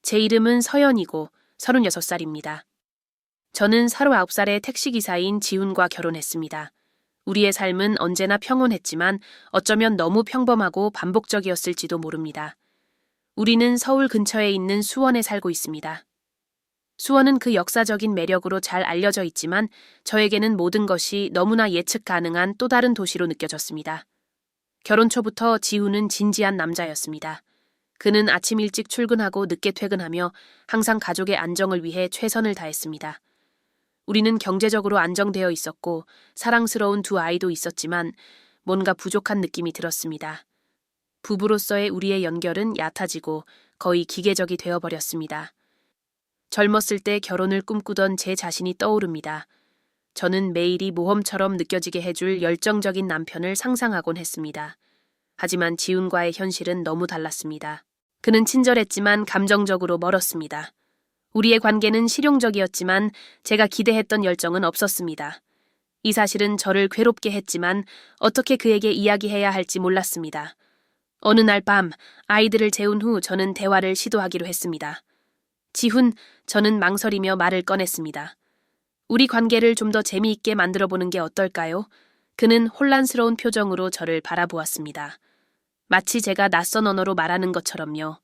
제 이름은 서연이고 36살입니다. 저는 39살의 택시기사인 지훈과 결혼했습니다. 우리의 삶은 언제나 평온했지만 어쩌면 너무 평범하고 반복적이었을지도 모릅니다. 우리는 서울 근처에 있는 수원에 살고 있습니다. 수원은 그 역사적인 매력으로 잘 알려져 있지만 저에게는 모든 것이 너무나 예측 가능한 또 다른 도시로 느껴졌습니다. 결혼 초부터 지훈은 진지한 남자였습니다. 그는 아침 일찍 출근하고 늦게 퇴근하며 항상 가족의 안정을 위해 최선을 다했습니다. 우리는 경제적으로 안정되어 있었고 사랑스러운 두 아이도 있었지만 뭔가 부족한 느낌이 들었습니다. 부부로서의 우리의 연결은 얕아지고 거의 기계적이 되어버렸습니다. 젊었을 때 결혼을 꿈꾸던 제 자신이 떠오릅니다. 저는 매일이 모험처럼 느껴지게 해줄 열정적인 남편을 상상하곤 했습니다. 하지만 지훈과의 현실은 너무 달랐습니다. 그는 친절했지만 감정적으로 멀었습니다. 우리의 관계는 실용적이었지만 제가 기대했던 열정은 없었습니다. 이 사실은 저를 괴롭게 했지만 어떻게 그에게 이야기해야 할지 몰랐습니다. 어느 날 밤 아이들을 재운 후 저는 대화를 시도하기로 했습니다. 지훈, 저는 망설이며 말을 꺼냈습니다. 우리 관계를 좀 더 재미있게 만들어보는 게 어떨까요? 그는 혼란스러운 표정으로 저를 바라보았습니다. 마치 제가 낯선 언어로 말하는 것처럼요.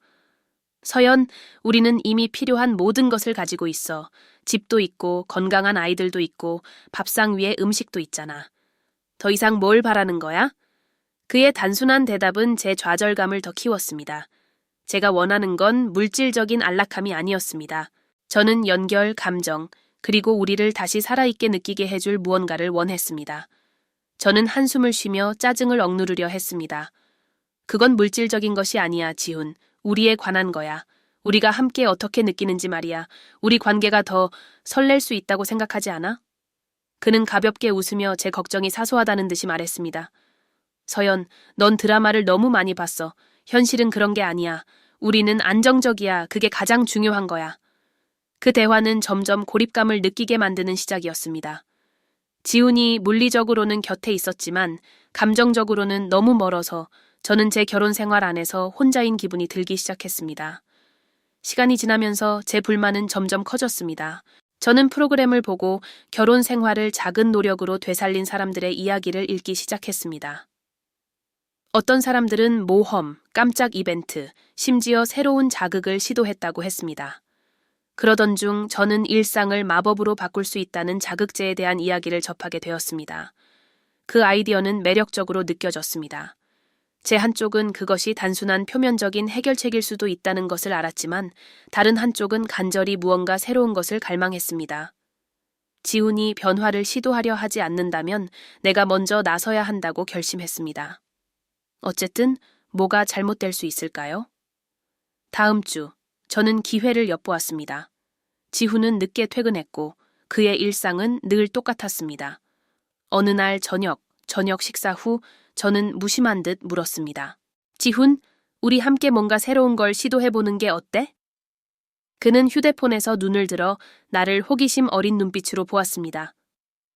서연, 우리는 이미 필요한 모든 것을 가지고 있어. 집도 있고 건강한 아이들도 있고 밥상 위에 음식도 있잖아. 더 이상 뭘 바라는 거야? 그의 단순한 대답은 제 좌절감을 더 키웠습니다. 제가 원하는 건 물질적인 안락함이 아니었습니다. 저는 연결, 감정, 그리고 우리를 다시 살아있게 느끼게 해줄 무언가를 원했습니다. 저는 한숨을 쉬며 짜증을 억누르려 했습니다. 그건 물질적인 것이 아니야, 지훈. 우리에 관한 거야. 우리가 함께 어떻게 느끼는지 말이야. 우리 관계가 더 설렐 수 있다고 생각하지 않아? 그는 가볍게 웃으며 제 걱정이 사소하다는 듯이 말했습니다. 서연, 넌 드라마를 너무 많이 봤어. 현실은 그런 게 아니야. 우리는 안정적이야. 그게 가장 중요한 거야. 그 대화는 점점 고립감을 느끼게 만드는 시작이었습니다. 지훈이 물리적으로는 곁에 있었지만 감정적으로는 너무 멀어서 저는 제 결혼 생활 안에서 혼자인 기분이 들기 시작했습니다. 시간이 지나면서 제 불만은 점점 커졌습니다. 저는 프로그램을 보고 결혼 생활을 작은 노력으로 되살린 사람들의 이야기를 읽기 시작했습니다. 어떤 사람들은 모험, 깜짝 이벤트, 심지어 새로운 자극을 시도했다고 했습니다. 그러던 중 저는 일상을 마법으로 바꿀 수 있다는 자극제에 대한 이야기를 접하게 되었습니다. 그 아이디어는 매력적으로 느껴졌습니다. 제 한쪽은 그것이 단순한 표면적인 해결책일 수도 있다는 것을 알았지만 다른 한쪽은 간절히 무언가 새로운 것을 갈망했습니다. 지훈이 변화를 시도하려 하지 않는다면 내가 먼저 나서야 한다고 결심했습니다. 어쨌든 뭐가 잘못될 수 있을까요? 다음 주 저는 기회를 엿보았습니다. 지훈은 늦게 퇴근했고 그의 일상은 늘 똑같았습니다. 어느 날 저녁 식사 후 저는 무심한 듯 물었습니다. 지훈, 우리 함께 뭔가 새로운 걸 시도해보는 게 어때? 그는 휴대폰에서 눈을 들어 나를 호기심 어린 눈빛으로 보았습니다.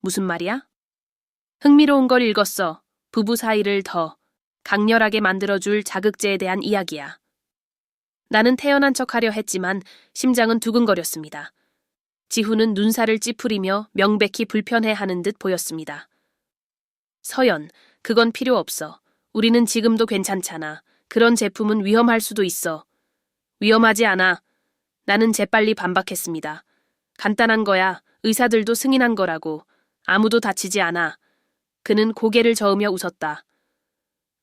무슨 말이야? 흥미로운 걸 읽었어. 부부 사이를 더 강렬하게 만들어줄 자극제에 대한 이야기야. 나는 태연한 척하려 했지만 심장은 두근거렸습니다. 지훈은 눈살을 찌푸리며 명백히 불편해하는 듯 보였습니다. 서연, 그건 필요 없어. 우리는 지금도 괜찮잖아. 그런 제품은 위험할 수도 있어. 위험하지 않아. 나는 재빨리 반박했습니다. 간단한 거야. 의사들도 승인한 거라고. 아무도 다치지 않아. 그는 고개를 저으며 웃었다.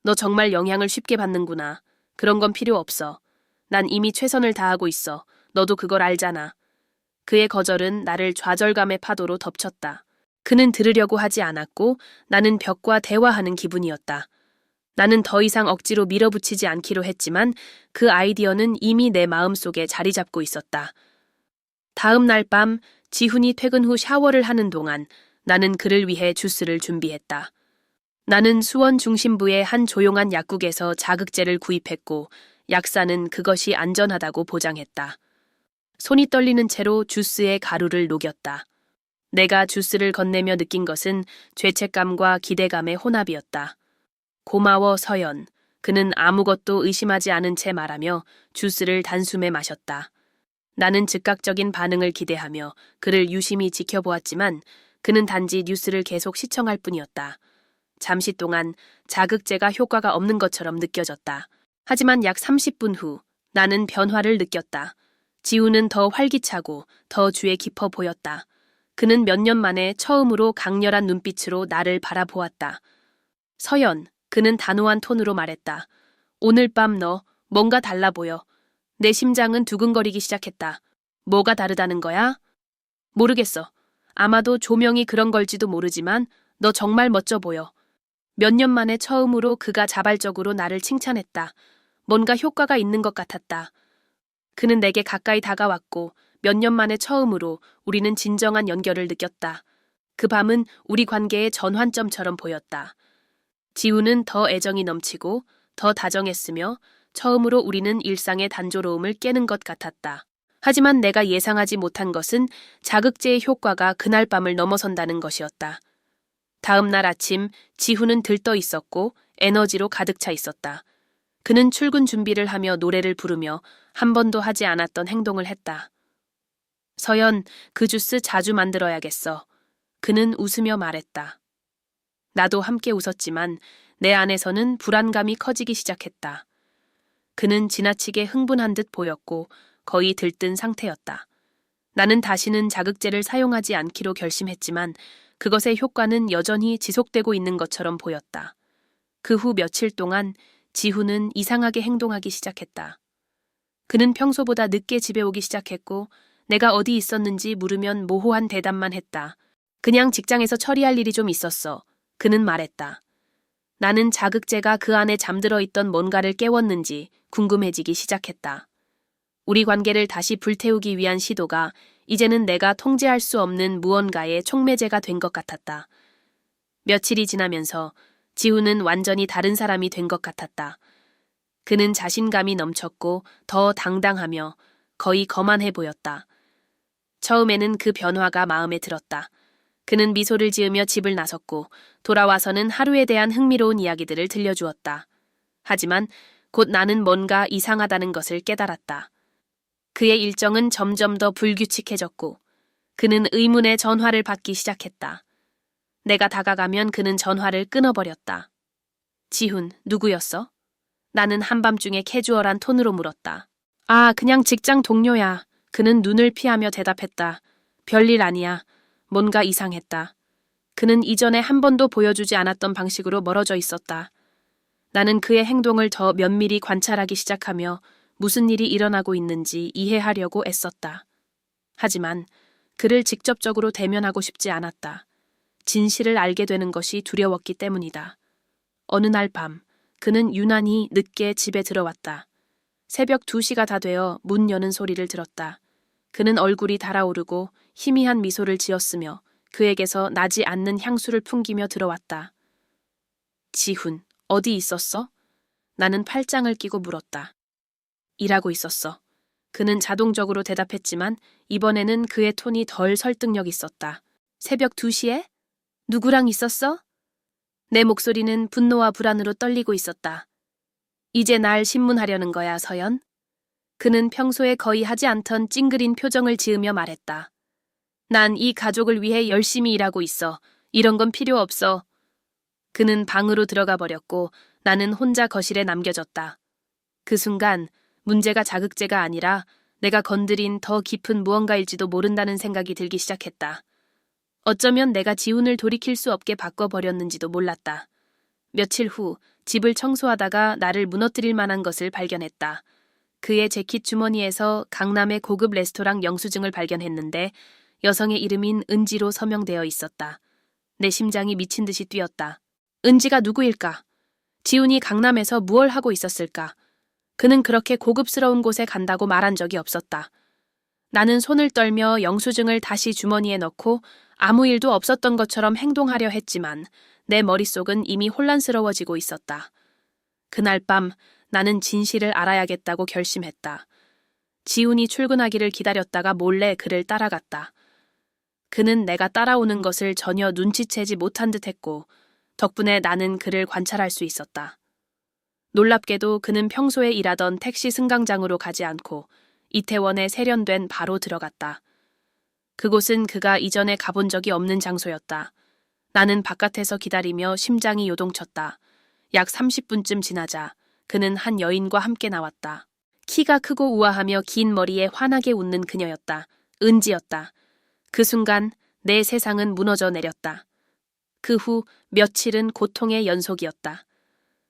너 정말 영향을 쉽게 받는구나. 그런 건 필요 없어. 난 이미 최선을 다하고 있어. 너도 그걸 알잖아. 그의 거절은 나를 좌절감의 파도로 덮쳤다. 그는 들으려고 하지 않았고 나는 벽과 대화하는 기분이었다. 나는 더 이상 억지로 밀어붙이지 않기로 했지만 그 아이디어는 이미 내 마음속에 자리 잡고 있었다. 다음 날 밤 지훈이 퇴근 후 샤워를 하는 동안 나는 그를 위해 주스를 준비했다. 나는 수원 중심부의 한 조용한 약국에서 자극제를 구입했고 약사는 그것이 안전하다고 보장했다. 손이 떨리는 채로 주스에 가루를 녹였다. 내가 주스를 건네며 느낀 것은 죄책감과 기대감의 혼합이었다. 고마워, 서연. 그는 아무것도 의심하지 않은 채 말하며 주스를 단숨에 마셨다. 나는 즉각적인 반응을 기대하며 그를 유심히 지켜보았지만 그는 단지 뉴스를 계속 시청할 뿐이었다. 잠시 동안 자극제가 효과가 없는 것처럼 느껴졌다. 하지만 약 30분 후 나는 변화를 느꼈다. 지우는 더 활기차고 더 주에 깊어 보였다. 그는 몇 년 만에 처음으로 강렬한 눈빛으로 나를 바라보았다. 서연, 그는 단호한 톤으로 말했다. 오늘 밤 너 뭔가 달라 보여. 내 심장은 두근거리기 시작했다. 뭐가 다르다는 거야? 모르겠어. 아마도 조명이 그런 걸지도 모르지만 너 정말 멋져 보여. 몇 년 만에 처음으로 그가 자발적으로 나를 칭찬했다. 뭔가 효과가 있는 것 같았다. 그는 내게 가까이 다가왔고 몇 년 만에 처음으로 우리는 진정한 연결을 느꼈다. 그 밤은 우리 관계의 전환점처럼 보였다. 지우는 더 애정이 넘치고 더 다정했으며 처음으로 우리는 일상의 단조로움을 깨는 것 같았다. 하지만 내가 예상하지 못한 것은 자극제의 효과가 그날 밤을 넘어선다는 것이었다. 다음 날 아침 지훈은 들떠 있었고 에너지로 가득 차 있었다. 그는 출근 준비를 하며 노래를 부르며 한 번도 하지 않았던 행동을 했다. 서연, 그 주스 자주 만들어야겠어. 그는 웃으며 말했다. 나도 함께 웃었지만 내 안에서는 불안감이 커지기 시작했다. 그는 지나치게 흥분한 듯 보였고 거의 들뜬 상태였다. 나는 다시는 자극제를 사용하지 않기로 결심했지만 그것의 효과는 여전히 지속되고 있는 것처럼 보였다. 그 후 며칠 동안 지훈은 이상하게 행동하기 시작했다. 그는 평소보다 늦게 집에 오기 시작했고 내가 어디 있었는지 물으면 모호한 대답만 했다. 그냥 직장에서 처리할 일이 좀 있었어. 그는 말했다. 나는 자극제가 그 안에 잠들어 있던 뭔가를 깨웠는지 궁금해지기 시작했다. 우리 관계를 다시 불태우기 위한 시도가 이제는 내가 통제할 수 없는 무언가의 촉매제가 된 것 같았다. 며칠이 지나면서 지우는 완전히 다른 사람이 된 것 같았다. 그는 자신감이 넘쳤고 더 당당하며 거의 거만해 보였다. 처음에는 그 변화가 마음에 들었다. 그는 미소를 지으며 집을 나섰고 돌아와서는 하루에 대한 흥미로운 이야기들을 들려주었다. 하지만 곧 나는 뭔가 이상하다는 것을 깨달았다. 그의 일정은 점점 더 불규칙해졌고 그는 의문의 전화를 받기 시작했다. 내가 다가가면 그는 전화를 끊어버렸다. 지훈, 누구였어? 나는 한밤중에 캐주얼한 톤으로 물었다. 아, 그냥 직장 동료야. 그는 눈을 피하며 대답했다. 별일 아니야. 뭔가 이상했다. 그는 이전에 한 번도 보여주지 않았던 방식으로 멀어져 있었다. 나는 그의 행동을 더 면밀히 관찰하기 시작하며 무슨 일이 일어나고 있는지 이해하려고 애썼다. 하지만 그를 직접적으로 대면하고 싶지 않았다. 진실을 알게 되는 것이 두려웠기 때문이다. 어느 날 밤, 그는 유난히 늦게 집에 들어왔다. 새벽 2시가 다 되어 문 여는 소리를 들었다. 그는 얼굴이 달아오르고 희미한 미소를 지었으며 그에게서 나지 않는 향수를 풍기며 들어왔다. 지훈, 어디 있었어? 나는 팔짱을 끼고 물었다. 일하고 있었어. 그는 자동적으로 대답했지만 이번에는 그의 톤이 덜 설득력 있었다. 새벽 2시에? 누구랑 있었어? 내 목소리는 분노와 불안으로 떨리고 있었다. 이제 날 신문하려는 거야, 서연? 그는 평소에 거의 하지 않던 찡그린 표정을 지으며 말했다. 난 이 가족을 위해 열심히 일하고 있어. 이런 건 필요 없어. 그는 방으로 들어가 버렸고 나는 혼자 거실에 남겨졌다. 그 순간 문제가 자극제가 아니라 내가 건드린 더 깊은 무언가일지도 모른다는 생각이 들기 시작했다. 어쩌면 내가 지훈을 돌이킬 수 없게 바꿔버렸는지도 몰랐다. 며칠 후 집을 청소하다가 나를 무너뜨릴 만한 것을 발견했다. 그의 재킷 주머니에서 강남의 고급 레스토랑 영수증을 발견했는데 여성의 이름인 은지로 서명되어 있었다. 내 심장이 미친 듯이 뛰었다. 은지가 누구일까? 지훈이 강남에서 무얼 하고 있었을까? 그는 그렇게 고급스러운 곳에 간다고 말한 적이 없었다. 나는 손을 떨며 영수증을 다시 주머니에 넣고 아무 일도 없었던 것처럼 행동하려 했지만 내 머릿속은 이미 혼란스러워지고 있었다. 그날 밤 나는 진실을 알아야겠다고 결심했다. 지훈이 출근하기를 기다렸다가 몰래 그를 따라갔다. 그는 내가 따라오는 것을 전혀 눈치채지 못한 듯했고 덕분에 나는 그를 관찰할 수 있었다. 놀랍게도 그는 평소에 일하던 택시 승강장으로 가지 않고 이태원에 세련된 바로 들어갔다. 그곳은 그가 이전에 가본 적이 없는 장소였다. 나는 바깥에서 기다리며 심장이 요동쳤다. 약 30분쯤 지나자 그는 한 여인과 함께 나왔다. 키가 크고 우아하며 긴 머리에 환하게 웃는 그녀였다. 은지였다. 그 순간 내 세상은 무너져 내렸다. 그 후 며칠은 고통의 연속이었다.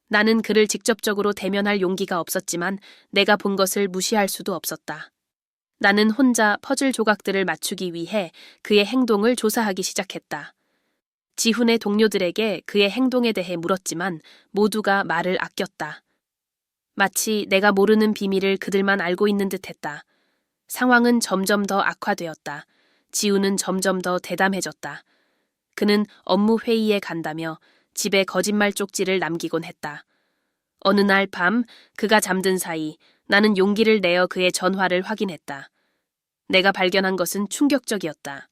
나는 그를 직접적으로 대면할 용기가 없었지만 내가 본 것을 무시할 수도 없었다. 나는 혼자 퍼즐 조각들을 맞추기 위해 그의 행동을 조사하기 시작했다. 지훈의 동료들에게 그의 행동에 대해 물었지만 모두가 말을 아꼈다. 마치 내가 모르는 비밀을 그들만 알고 있는 듯했다. 상황은 점점 더 악화되었다. 지훈은 점점 더 대담해졌다. 그는 업무 회의에 간다며 집에 거짓말 쪽지를 남기곤 했다. 어느 날 밤 그가 잠든 사이 나는 용기를 내어 그의 전화를 확인했다. 내가 발견한 것은 충격적이었다.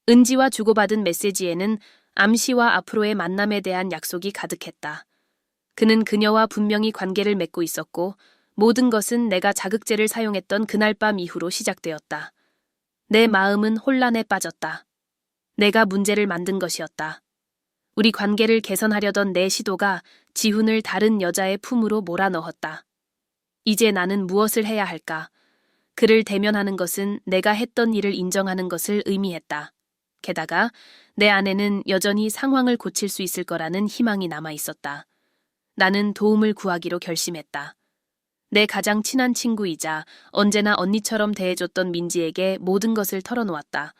은지와 주고받은 메시지에는 암시와 앞으로의 만남에 대한 약속이 가득했다. 그는 그녀와 분명히 관계를 맺고 있었고 모든 것은 내가 자극제를 사용했던 그날 밤 이후로 시작되었다. 내 마음은 혼란에 빠졌다. 내가 문제를 만든 것이었다. 우리 관계를 개선하려던 내 시도가 지훈을 다른 여자의 품으로 몰아넣었다. 이제 나는 무엇을 해야 할까? 그를 대면하는 것은 내가 했던 일을 인정하는 것을 의미했다. 게다가 내 안에는 여전히 상황을 고칠 수 있을 거라는 희망이 남아 있었다. 나는 도움을 구하기로 결심했다. 내 가장 친한 친구이자 언제나 언니처럼 대해줬던 민지에게 모든 것을 털어놓았다.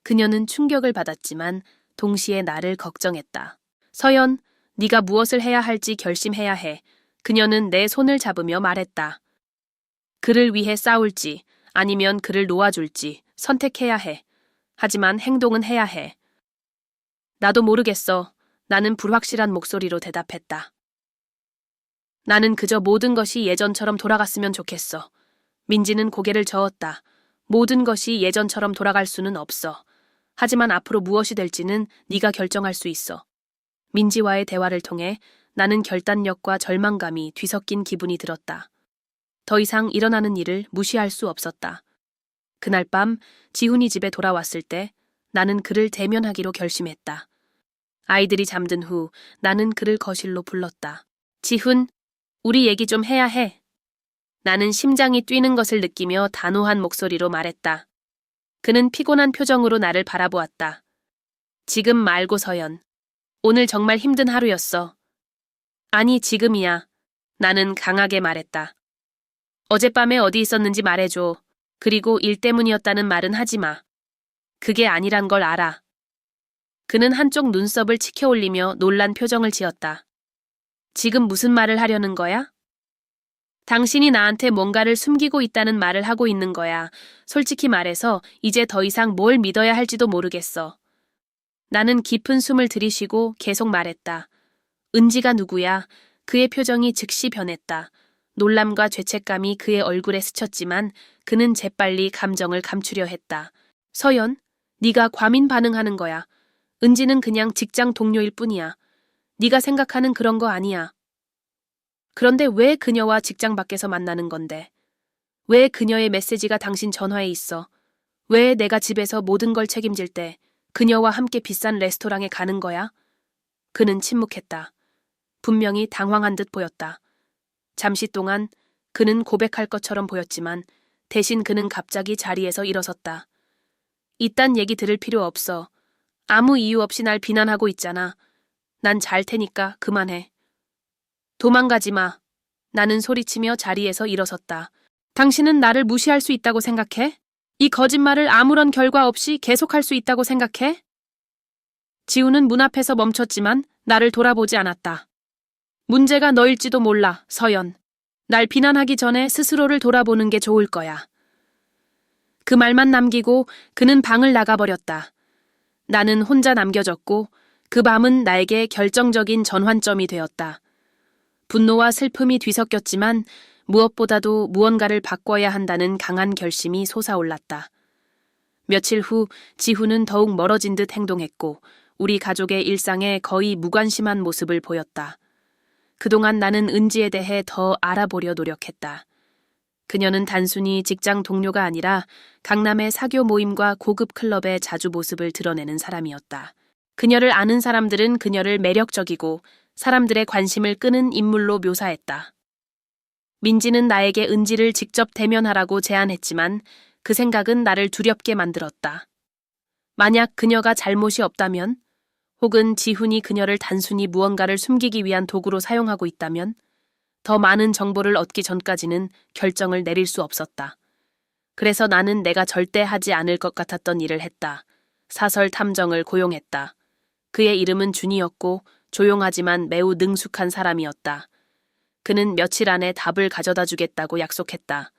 그녀는 충격을 받았지만 동시에 나를 걱정했다. 서연, 네가 무엇을 해야 할지 결심해야 해. 그녀는 내 손을 잡으며 말했다. 그를 위해 싸울지 아니면 그를 놓아줄지 선택해야 해. 하지만 행동은 해야 해. 나도 모르겠어. 나는 불확실한 목소리로 대답했다. 나는 그저 모든 것이 예전처럼 돌아갔으면 좋겠어. 민지는 고개를 저었다. 모든 것이 예전처럼 돌아갈 수는 없어. 하지만 앞으로 무엇이 될지는 네가 결정할 수 있어. 민지와의 대화를 통해 나는 결단력과 절망감이 뒤섞인 기분이 들었다. 더 이상 일어나는 일을 무시할 수 없었다. 그날 밤 지훈이 집에 돌아왔을 때 나는 그를 대면하기로 결심했다. 아이들이 잠든 후 나는 그를 거실로 불렀다. 지훈, 우리 얘기 좀 해야 해. 나는 심장이 뛰는 것을 느끼며 단호한 목소리로 말했다. 그는 피곤한 표정으로 나를 바라보았다. 지금 말고 서연. 오늘 정말 힘든 하루였어. 아니, 지금이야. 나는 강하게 말했다. 어젯밤에 어디 있었는지 말해줘. 그리고 일 때문이었다는 말은 하지 마. 그게 아니란 걸 알아. 그는 한쪽 눈썹을 치켜 올리며 놀란 표정을 지었다. 지금 무슨 말을 하려는 거야? 당신이 나한테 뭔가를 숨기고 있다는 말을 하고 있는 거야. 솔직히 말해서 이제 더 이상 뭘 믿어야 할지도 모르겠어. 나는 깊은 숨을 들이쉬고 계속 말했다. 은지가 누구야? 그의 표정이 즉시 변했다. 놀람과 죄책감이 그의 얼굴에 스쳤지만 그는 재빨리 감정을 감추려 했다. 서연, 네가 과민 반응하는 거야. 은지는 그냥 직장 동료일 뿐이야. 네가 생각하는 그런 거 아니야. 그런데 왜 그녀와 직장 밖에서 만나는 건데? 왜 그녀의 메시지가 당신 전화에 있어? 왜 내가 집에서 모든 걸 책임질 때 그녀와 함께 비싼 레스토랑에 가는 거야? 그는 침묵했다. 분명히 당황한 듯 보였다. 잠시 동안 그는 고백할 것처럼 보였지만 대신 그는 갑자기 자리에서 일어섰다. 이딴 얘기 들을 필요 없어. 아무 이유 없이 날 비난하고 있잖아. 난 잘 테니까 그만해. 도망가지 마. 나는 소리치며 자리에서 일어섰다. 당신은 나를 무시할 수 있다고 생각해? 이 거짓말을 아무런 결과 없이 계속할 수 있다고 생각해? 지우는 문 앞에서 멈췄지만 나를 돌아보지 않았다. 문제가 너일지도 몰라, 서연. 날 비난하기 전에 스스로를 돌아보는 게 좋을 거야. 그 말만 남기고 그는 방을 나가버렸다. 나는 혼자 남겨졌고 그 밤은 나에게 결정적인 전환점이 되었다. 분노와 슬픔이 뒤섞였지만 무엇보다도 무언가를 바꿔야 한다는 강한 결심이 솟아올랐다. 며칠 후 지훈은 더욱 멀어진 듯 행동했고 우리 가족의 일상에 거의 무관심한 모습을 보였다. 그동안 나는 은지에 대해 더 알아보려 노력했다. 그녀는 단순히 직장 동료가 아니라 강남의 사교 모임과 고급 클럽의 자주 모습을 드러내는 사람이었다. 그녀를 아는 사람들은 그녀를 매력적이고 사람들의 관심을 끄는 인물로 묘사했다. 민지는 나에게 은지를 직접 대면하라고 제안했지만 그 생각은 나를 두렵게 만들었다. 만약 그녀가 잘못이 없다면, 혹은 지훈이 그녀를 단순히 무언가를 숨기기 위한 도구로 사용하고 있다면, 더 많은 정보를 얻기 전까지는 결정을 내릴 수 없었다. 그래서 나는 내가 절대 하지 않을 것 같았던 일을 했다. 사설 탐정을 고용했다. 그의 이름은 준이었고 조용하지만 매우 능숙한 사람이었다. 그는 며칠 안에 답을 가져다 주겠다고 약속했다.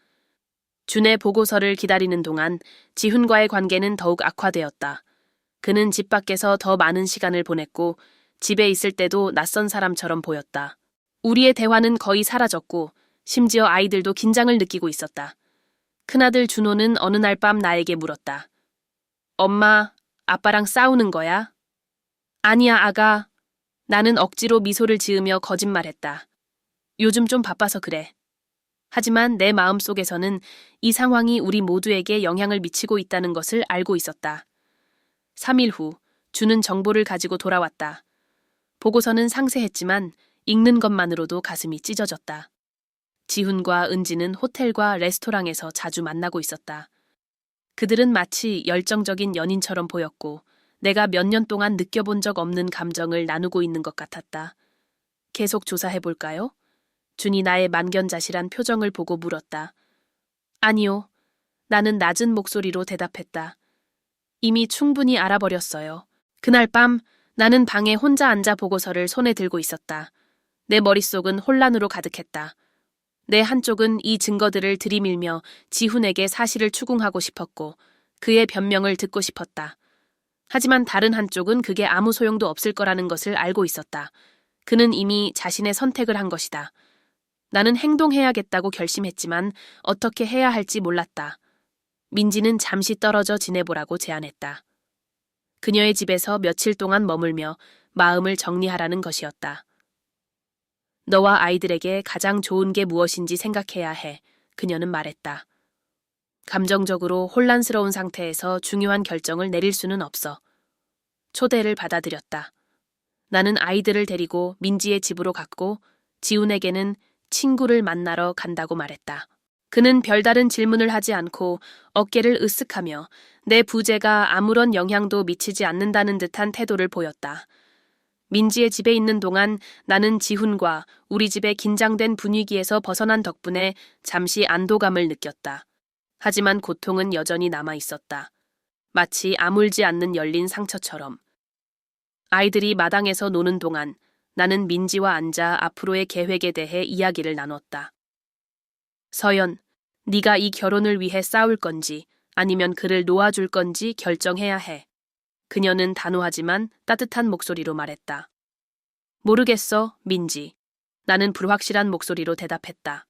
준의 보고서를 기다리는 동안 지훈과의 관계는 더욱 악화되었다. 그는 집 밖에서 더 많은 시간을 보냈고 집에 있을 때도 낯선 사람처럼 보였다. 우리의 대화는 거의 사라졌고 심지어 아이들도 긴장을 느끼고 있었다. 큰아들 준호는 어느 날 밤 나에게 물었다. 엄마, 아빠랑 싸우는 거야? 아니야, 아가. 나는 억지로 미소를 지으며 거짓말했다. 요즘 좀 바빠서 그래. 하지만 내 마음속에서는 이 상황이 우리 모두에게 영향을 미치고 있다는 것을 알고 있었다. 3일 후, 준은 정보를 가지고 돌아왔다. 보고서는 상세했지만 읽는 것만으로도 가슴이 찢어졌다. 지훈과 은지는 호텔과 레스토랑에서 자주 만나고 있었다. 그들은 마치 열정적인 연인처럼 보였고 내가 몇 년 동안 느껴본 적 없는 감정을 나누고 있는 것 같았다. 계속 조사해볼까요? 준이 나의 만견자실한 표정을 보고 물었다. 아니요. 나는 낮은 목소리로 대답했다. 이미 충분히 알아버렸어요. 그날 밤 나는 방에 혼자 앉아 보고서를 손에 들고 있었다. 내 머릿속은 혼란으로 가득했다. 내 한쪽은 이 증거들을 들이밀며 지훈에게 사실을 추궁하고 싶었고 그의 변명을 듣고 싶었다. 하지만 다른 한쪽은 그게 아무 소용도 없을 거라는 것을 알고 있었다. 그는 이미 자신의 선택을 한 것이다. 나는 행동해야겠다고 결심했지만 어떻게 해야 할지 몰랐다. 민지는 잠시 떨어져 지내보라고 제안했다. 그녀의 집에서 며칠 동안 머물며 마음을 정리하라는 것이었다. 너와 아이들에게 가장 좋은 게 무엇인지 생각해야 해. 그녀는 말했다. 감정적으로 혼란스러운 상태에서 중요한 결정을 내릴 수는 없어. 초대를 받아들였다. 나는 아이들을 데리고 민지의 집으로 갔고 지훈에게는 친구를 만나러 간다고 말했다. 그는 별다른 질문을 하지 않고 어깨를 으쓱하며 내 부재가 아무런 영향도 미치지 않는다는 듯한 태도를 보였다. 민지의 집에 있는 동안 나는 지훈과 우리 집의 긴장된 분위기에서 벗어난 덕분에 잠시 안도감을 느꼈다. 하지만 고통은 여전히 남아 있었다. 마치 아물지 않는 열린 상처처럼. 아이들이 마당에서 노는 동안 나는 민지와 앉아 앞으로의 계획에 대해 이야기를 나눴다. 서연, 네가 이 결혼을 위해 싸울 건지 아니면 그를 놓아줄 건지 결정해야 해. 그녀는 단호하지만 따뜻한 목소리로 말했다. 모르겠어, 민지. 나는 불확실한 목소리로 대답했다.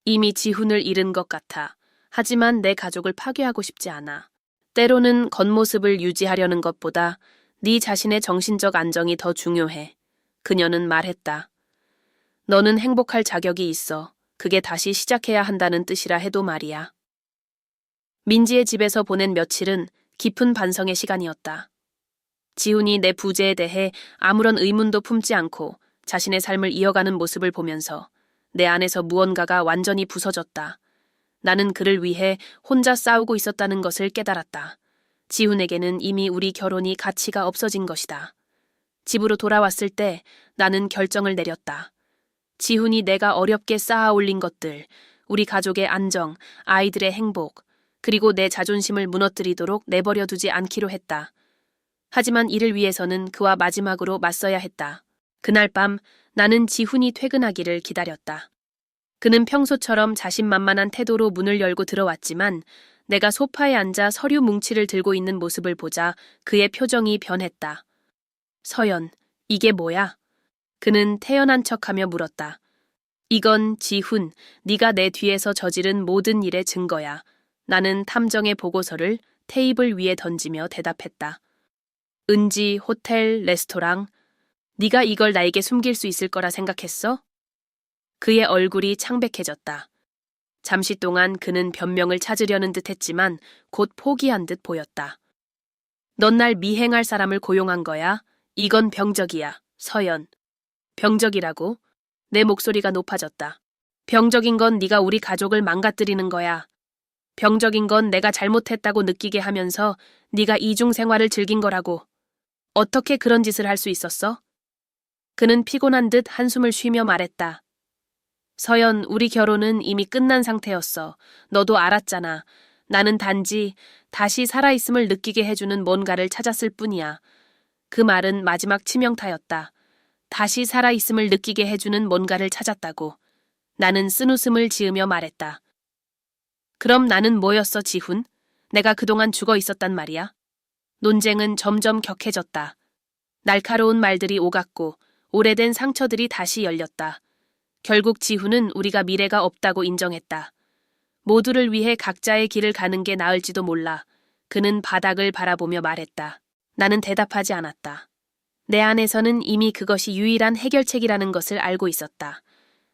이미 지훈을 잃은 것 같아. 하지만 내 가족을 파괴하고 싶지 않아. 때로는 겉모습을 유지하려는 것보다 네 자신의 정신적 안정이 더 중요해. 그녀는 말했다. 너는 행복할 자격이 있어. 그게 다시 시작해야 한다는 뜻이라 해도 말이야. 민지의 집에서 보낸 며칠은 깊은 반성의 시간이었다. 지훈이 내 부재에 대해 아무런 의문도 품지 않고 자신의 삶을 이어가는 모습을 보면서 내 안에서 무언가가 완전히 부서졌다. 나는 그를 위해 혼자 싸우고 있었다는 것을 깨달았다. 지훈에게는 이미 우리 결혼이 가치가 없어진 것이다. 집으로 돌아왔을 때 나는 결정을 내렸다. 지훈이 내가 어렵게 쌓아 올린 것들, 우리 가족의 안정, 아이들의 행복, 그리고 내 자존심을 무너뜨리도록 내버려 두지 않기로 했다. 하지만 이를 위해서는 그와 마지막으로 맞서야 했다. 그날 밤 나는 지훈이 퇴근하기를 기다렸다. 그는 평소처럼 자신만만한 태도로 문을 열고 들어왔지만 내가 소파에 앉아 서류 뭉치를 들고 있는 모습을 보자 그의 표정이 변했다. 서연, 이게 뭐야? 그는 태연한 척하며 물었다. 이건 지훈, 네가 내 뒤에서 저지른 모든 일의 증거야. 나는 탐정의 보고서를 테이블 위에 던지며 대답했다. 은지, 호텔, 레스토랑, 네가 이걸 나에게 숨길 수 있을 거라 생각했어? 그의 얼굴이 창백해졌다. 잠시 동안 그는 변명을 찾으려는 듯 했지만 곧 포기한 듯 보였다. 넌 날 미행할 사람을 고용한 거야? 이건 병적이야, 서연. 병적이라고? 내 목소리가 높아졌다. 병적인 건 네가 우리 가족을 망가뜨리는 거야. 병적인 건 내가 잘못했다고 느끼게 하면서 네가 이중 생활을 즐긴 거라고. 어떻게 그런 짓을 할 수 있었어? 그는 피곤한 듯 한숨을 쉬며 말했다. 서연, 우리 결혼은 이미 끝난 상태였어. 너도 알았잖아. 나는 단지 다시 살아있음을 느끼게 해주는 뭔가를 찾았을 뿐이야. 그 말은 마지막 치명타였다. 다시 살아있음을 느끼게 해주는 뭔가를 찾았다고. 나는 쓴웃음을 지으며 말했다. 그럼 나는 뭐였어, 지훈? 내가 그동안 죽어 있었단 말이야? 논쟁은 점점 격해졌다. 날카로운 말들이 오갔고 오래된 상처들이 다시 열렸다. 결국 지훈은 우리가 미래가 없다고 인정했다. 모두를 위해 각자의 길을 가는 게 나을지도 몰라. 그는 바닥을 바라보며 말했다. 나는 대답하지 않았다. 내 안에서는 이미 그것이 유일한 해결책이라는 것을 알고 있었다.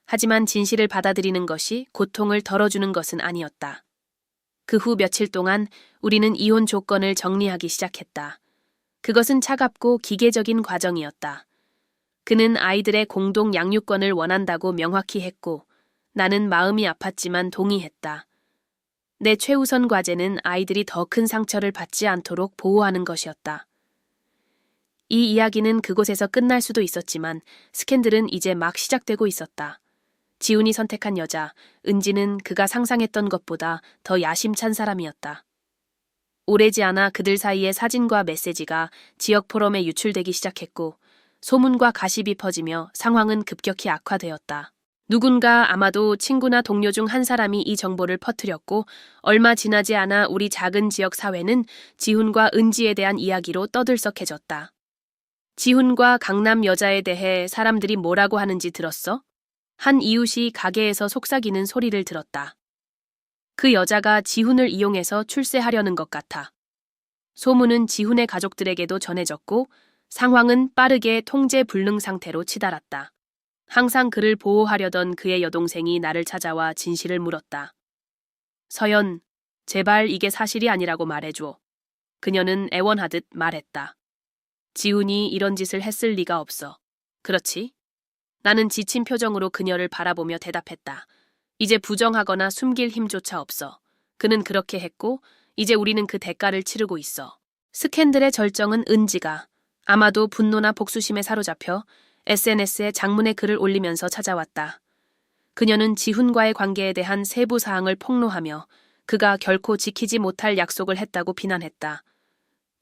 하지만 진실을 받아들이는 것이 고통을 덜어주는 것은 아니었다. 그 후 며칠 동안 우리는 이혼 조건을 정리하기 시작했다. 그것은 차갑고 기계적인 과정이었다. 그는 아이들의 공동 양육권을 원한다고 명확히 했고 나는 마음이 아팠지만 동의했다. 내 최우선 과제는 아이들이 더 큰 상처를 받지 않도록 보호하는 것이었다. 이 이야기는 그곳에서 끝날 수도 있었지만 스캔들은 이제 막 시작되고 있었다. 지훈이 선택한 여자, 은지는 그가 상상했던 것보다 더 야심찬 사람이었다. 오래지 않아 그들 사이의 사진과 메시지가 지역 포럼에 유출되기 시작했고 소문과 가십이 퍼지며 상황은 급격히 악화되었다. 누군가, 아마도 친구나 동료 중 한 사람이 이 정보를 퍼뜨렸고 얼마 지나지 않아 우리 작은 지역 사회는 지훈과 은지에 대한 이야기로 떠들썩해졌다. 지훈과 강남 여자에 대해 사람들이 뭐라고 하는지 들었어? 한 이웃이 가게에서 속삭이는 소리를 들었다. 그 여자가 지훈을 이용해서 출세하려는 것 같아. 소문은 지훈의 가족들에게도 전해졌고 상황은 빠르게 통제 불능 상태로 치달았다. 항상 그를 보호하려던 그의 여동생이 나를 찾아와 진실을 물었다. 서연, 제발 이게 사실이 아니라고 말해줘. 그녀는 애원하듯 말했다. 지훈이 이런 짓을 했을 리가 없어. 그렇지? 나는 지친 표정으로 그녀를 바라보며 대답했다. 이제 부정하거나 숨길 힘조차 없어. 그는 그렇게 했고 이제 우리는 그 대가를 치르고 있어. 스캔들의 절정은 은지가 아마도 분노나 복수심에 사로잡혀 SNS에 장문의 글을 올리면서 찾아왔다. 그녀는 지훈과의 관계에 대한 세부 사항을 폭로하며 그가 결코 지키지 못할 약속을 했다고 비난했다.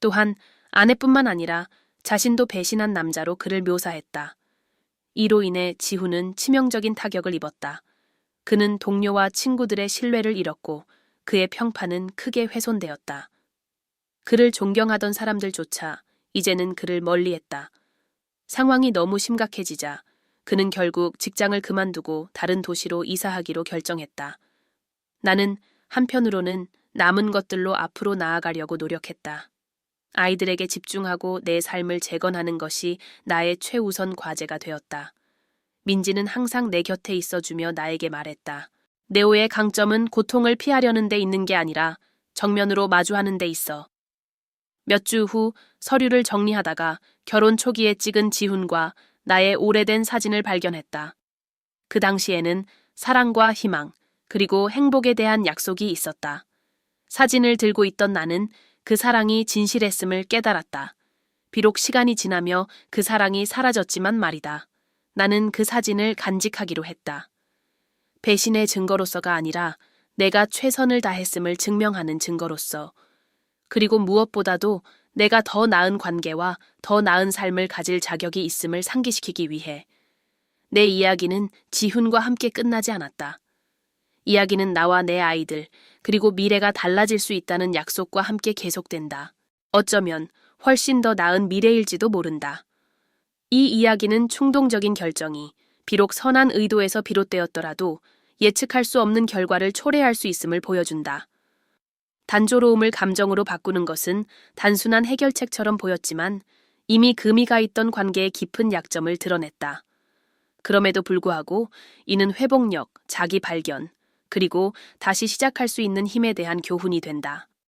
또한 아내뿐만 아니라 자신도 배신한 남자로 그를 묘사했다. 이로 인해 지훈은 치명적인 타격을 입었다. 그는 동료와 친구들의 신뢰를 잃었고 그의 평판은 크게 훼손되었다. 그를 존경하던 사람들조차 이제는 그를 멀리했다. 상황이 너무 심각해지자 그는 결국 직장을 그만두고 다른 도시로 이사하기로 결정했다. 나는 한편으로는 남은 것들로 앞으로 나아가려고 노력했다. 아이들에게 집중하고 내 삶을 재건하는 것이 나의 최우선 과제가 되었다. 민지는 항상 내 곁에 있어주며 나에게 말했다. 네오의 강점은 고통을 피하려는 데 있는 게 아니라 정면으로 마주하는 데 있어. 몇 주 후 서류를 정리하다가 결혼 초기에 찍은 지훈과 나의 오래된 사진을 발견했다. 그 당시에는 사랑과 희망, 그리고 행복에 대한 약속이 있었다. 사진을 들고 있던 나는 그 사랑이 진실했음을 깨달았다. 비록 시간이 지나며 그 사랑이 사라졌지만 말이다. 나는 그 사진을 간직하기로 했다. 배신의 증거로서가 아니라 내가 최선을 다했음을 증명하는 증거로서. 그리고 무엇보다도 내가 더 나은 관계와 더 나은 삶을 가질 자격이 있음을 상기시키기 위해. 내 이야기는 지훈과 함께 끝나지 않았다. 이야기는 나와 내 아이들, 그리고 미래가 달라질 수 있다는 약속과 함께 계속된다. 어쩌면 훨씬 더 나은 미래일지도 모른다. 이 이야기는 충동적인 결정이 비록 선한 의도에서 비롯되었더라도 예측할 수 없는 결과를 초래할 수 있음을 보여준다. 단조로움을 감정으로 바꾸는 것은 단순한 해결책처럼 보였지만 이미 금이 있던 관계의 깊은 약점을 드러냈다. 그럼에도 불구하고 이는 회복력, 자기 발견, 그리고 다시 시작할 수 있는 힘에 대한 교훈이 된다.